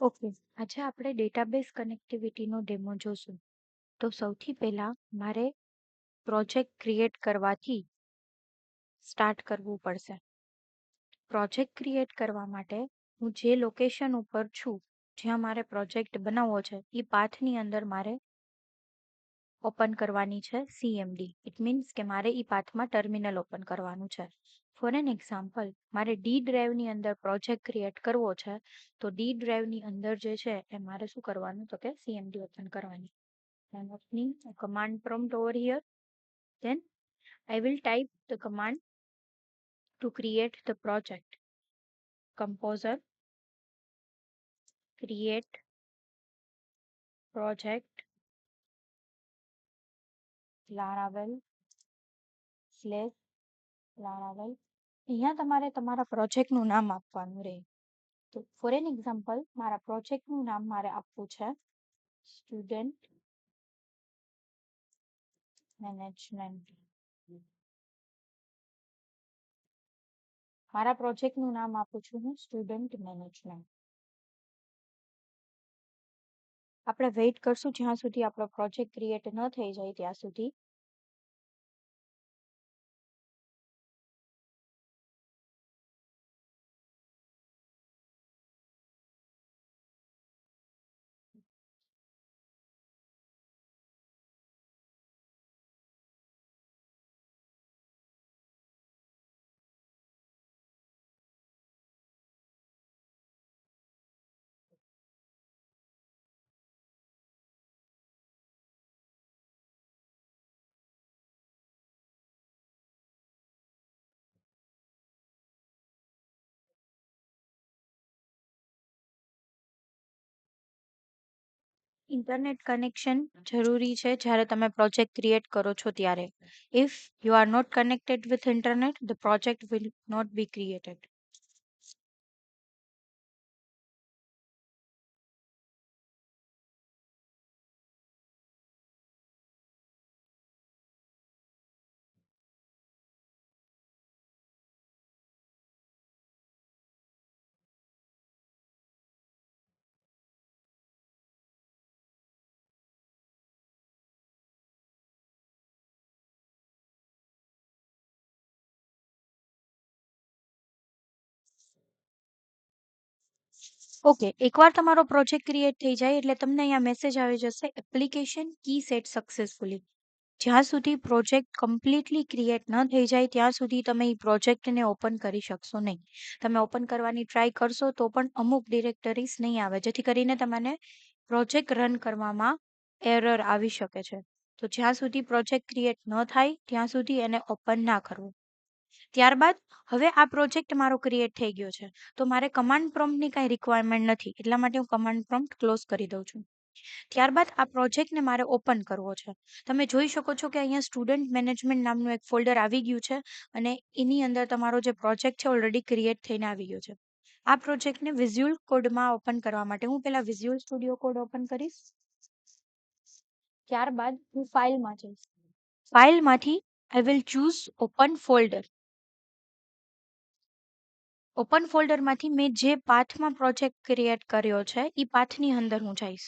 Okay, આજે આપણે database કનેક્ટિવિટીનો demo જોશું. તો સૌથી પહેલા મારે પ્રોજેક્ટ ક્રિએટ કરવાથી સ્ટાર્ટ કરવું પડશે. પ્રોજેક્ટ ક્રિએટ કરવા માટે હું જે લોકેશન ઉપર છું, જ્યાં મારે પ્રોજેક્ટ બનાવવો છે, એ પાથની અંદર મારે ઓપન કરવાની છે CMD. ઇટ મીન્સ કે મારે એ પાથમાં ટર્મિનલ ઓપન કરવાનું છે. ફોર એન એક્ઝામ્પલ, મારે ડી ડ્રાઈવની અંદર પ્રોજેક્ટ ક્રિએટ કરવો છે, તો ડી ડ્રાઈવની અંદર જે છે એ મારે શું કરવાનું, તો કે CMD ઓપન કરવાની. I'm opening a command prompt over here. Then I will type the command to create the project. Composer create project Laravel / Laravel. અહીંયા તમારે તમારા પ્રોજેક્ટનું નામ આપવાનું રહે. તો ફોર એન એક્ઝામ્પલ, મારા પ્રોજેક્ટનું નામ મારે આપવું છે સ્ટુડન્ટ મેનેજમેન્ટ. મારા પ્રોજેક્ટનું નામ આપું છું હું સ્ટુડન્ટ મેનેજમેન્ટ. આપણે વેઇટ કરશું જ્યાં સુધી આપણો પ્રોજેક્ટ ક્રિએટ ન થઈ જાય ત્યાં સુધી. ઇન્ટરનેટ કનેક્શન જરૂરી છે જ્યારે તમે પ્રોજેક્ટ ક્રિએટ કરો છો ત્યારે. If you are not connected with internet, the project will not be created. Okay, એકવાર તમારો પ્રોજેક્ટ ક્રિએટ થઈ જાય એટલે તમને અહીંયા મેસેજ આવી જશે એપ્લિકેશન કી સેટ સક્સેસફુલી. જ્યાં સુધી પ્રોજેક્ટ કમ્પ્લીટલી ક્રિએટ ન થઈ જાય ત્યાં સુધી તમે એ પ્રોજેક્ટને ઓપન કરી શકશો નહીં. તમે ઓપન કરવાની ટ્રાય કરશો તો પણ અમુક ડિરેક્ટરીઝ નહીં આવે, જેથી કરીને તમને પ્રોજેક્ટ રન કરવામાં એરર આવી શકે છે. તો જ્યાં સુધી પ્રોજેક્ટ ક્રિએટ ન થાય ત્યાં સુધી એને ઓપન ના કરવું. ત્યારબાદ હવે આ પ્રોજેક્ટ મારો ક્રિએટ થઈ ગયો છે, તો મારે કમાન્ડ પ્રોમ્પ્ટની કાંઈ રિક્વાયરમેન્ટ નથી, એટલા માટે હું કમાન્ડ પ્રોમ્પ્ટ ક્લોઝ કરી દઉં છું. ત્યારબાદ આ પ્રોજેક્ટને મારે ઓપન કરવો છે. તમે જોઈ શકો છો કે અહીંયા સ્ટુડન્ટ મેનેજમેન્ટ નામનું એક ફોલ્ડર આવી ગયું છે અને એની અંદર તમારો જે પ્રોજેક્ટ છે ઓલરેડી ક્રિએટ થઈને આવી ગયો છે. આ પ્રોજેક્ટને વિઝ્યુઅલ કોડમાં ઓપન કરવા માટે હું પહેલા વિઝ્યુઅલ સ્ટુડિયો કોડ ઓપન કરીશ. ત્યારબાદ હું ફાઇલમાં જઈશ. ફાઇલમાંથી I will choose open folder. Open ફોલ્ડરમાંથી મેં જે પાથમાં પ્રોજેક્ટ ક્રિએટ કર્યો છે એ પાથની અંદર હું જઈશ.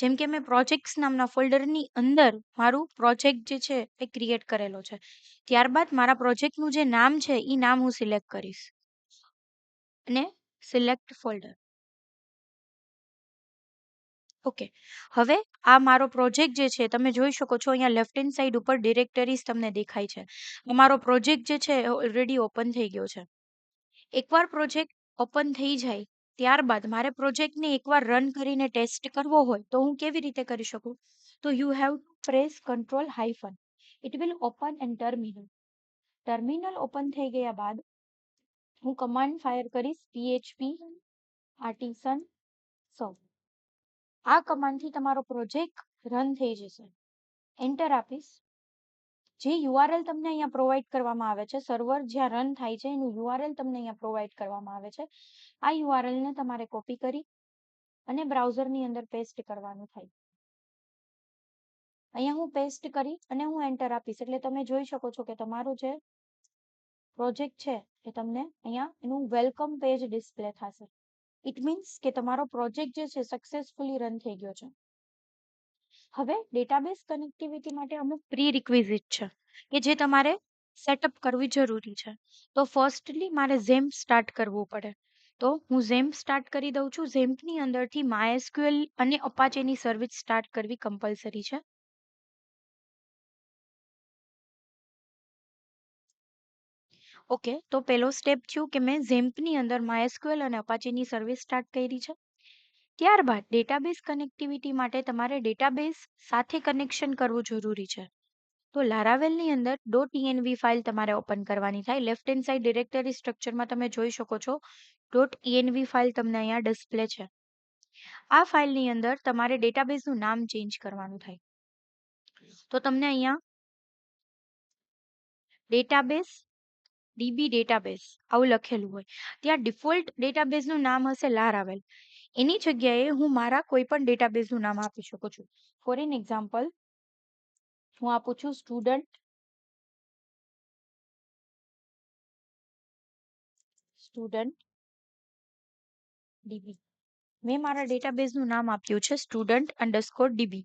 જેમ કે મેં પ્રોજેક્ટ્સ નામના ફોલ્ડરની અંદર મારું પ્રોજેક્ટ જે છે એ ક્રિએટ કરેલો છે. ત્યારબાદ મારા પ્રોજેક્ટનું જે નામ છે એ નામ હું સિલેક્ટ કરીશ અને સિલેક્ટ ફોલ્ડર. ઓકે, હવે આ મારો પ્રોજેક્ટ જે છે તમે જોઈ શકો છો અહીંયા લેફ્ટ હેન્ડ સાઈડ ઉપર ડિરેક્ટરીઝ તમને દેખાય છે. અમારો પ્રોજેક્ટ જે છે ઓલરેડી ઓપન થઈ ગયો છે. એકવાર પ્રોજેક્ટ ઓપન થઈ જાય ત્યારબાદ મારે પ્રોજેક્ટને એકવાર રન કરીને ટેસ્ટ કરવો હોય તો હું કેવી રીતે કરી શકું? તો you have to press Ctrl-. It will open N terminal. Terminal open થઈ ગયા બાદ હું કમાન્ડ ફાયર કરીશ php artisan serve. આ કમાન્ડથી તમારો પ્રોજેક્ટ રન થઈ જશે. એન્ટર આપીશ. જે યુઆરએલ તમને અહીંયા પ્રોવાઈડ કરવામાં આવે છે, સર્વર જ્યાં રન થાય છે એનું યુઆરએલ તમને અહીંયા પ્રોવાઈડ કરવામાં આવે છે. આ યુઆરએલને તમારે કોપી કરી અને બ્રાઉઝરની અંદર પેસ્ટ કરવાનું થાય. અહીંયા હું પેસ્ટ કરી અને હું એન્ટર આપીશ એટલે તમે જોઈ શકો છો કે તમારો જે પ્રોજેક્ટ છે એ તમને અહીંયા એનું વેલકમ પેજ ડિસ્પ્લે થશે. ઇટ મીન્સ કે તમારો પ્રોજેક્ટ જે છે સક્સેસફુલી રન થઈ ગયો છે. હવે ડેટાબેઝ કનેક્ટિવિટી માટે અમુક પ્રી રિક્વિઝિટ છે કે જે તમારે સેટઅપ કરવી જરૂરી છે. તો ફર્સ્ટલી મારે ઝેમ્પ સ્ટાર્ટ કરવું પડે. તો હું ઝેમ્પ સ્ટાર્ટ કરી દઉં છું. ઝેમ્પની અંદરથી MySQL અને અપાચેની સર્વિસ સ્ટાર્ટ કરવી કમ્પલસરી છે. ઓકે, તો પેલો સ્ટેપ થયું કે મેં ઝેમ્પની અંદર MySQL અને અપાચેની સર્વિસ સ્ટાર્ટ કરી છે. ત્યારબાદ ડેટાબેઝ કનેક્ટિવિટી માટે તમારે ડેટાબેઝ સાથે કનેક્શન કરવું જરૂરી છે. તો લારાવેલની અંદર .env ફાઇલ તમારે ઓપન કરવાની થાય. લેફ્ટ હેન્ડ સાઇડ ડિરેક્ટરી સ્ટ્રક્ચરમાં તમે જોઈ શકો છો .env ફાઇલ તમને અહીંયા ડિસ્પ્લે છે. આ ફાઇલની અંદર તમારે ડેટાબેઝનું નામ ચેન્જ કરવાનું થાય. તો તમને અહીંયા ડેટાબેઝ ડીબી ડેટાબેઝ આવું લખેલું હોય. ત્યાં ડિફોલ્ટ ડેટાબેઝનું નામ હશે લારાવેલ. એની જગ્યાએ હું મારા કોઈ પણ ડેટાબેઝનું નામ આપી શકું છું. ફોર એન એક્ઝામ્પલ હું આપું છું સ્ટુડન્ટ ડીબી. મેં મારા ડેટાબેઝનું નામ આપ્યું છે સ્ટુડન્ટ અંડરસ્કોર ડીબી.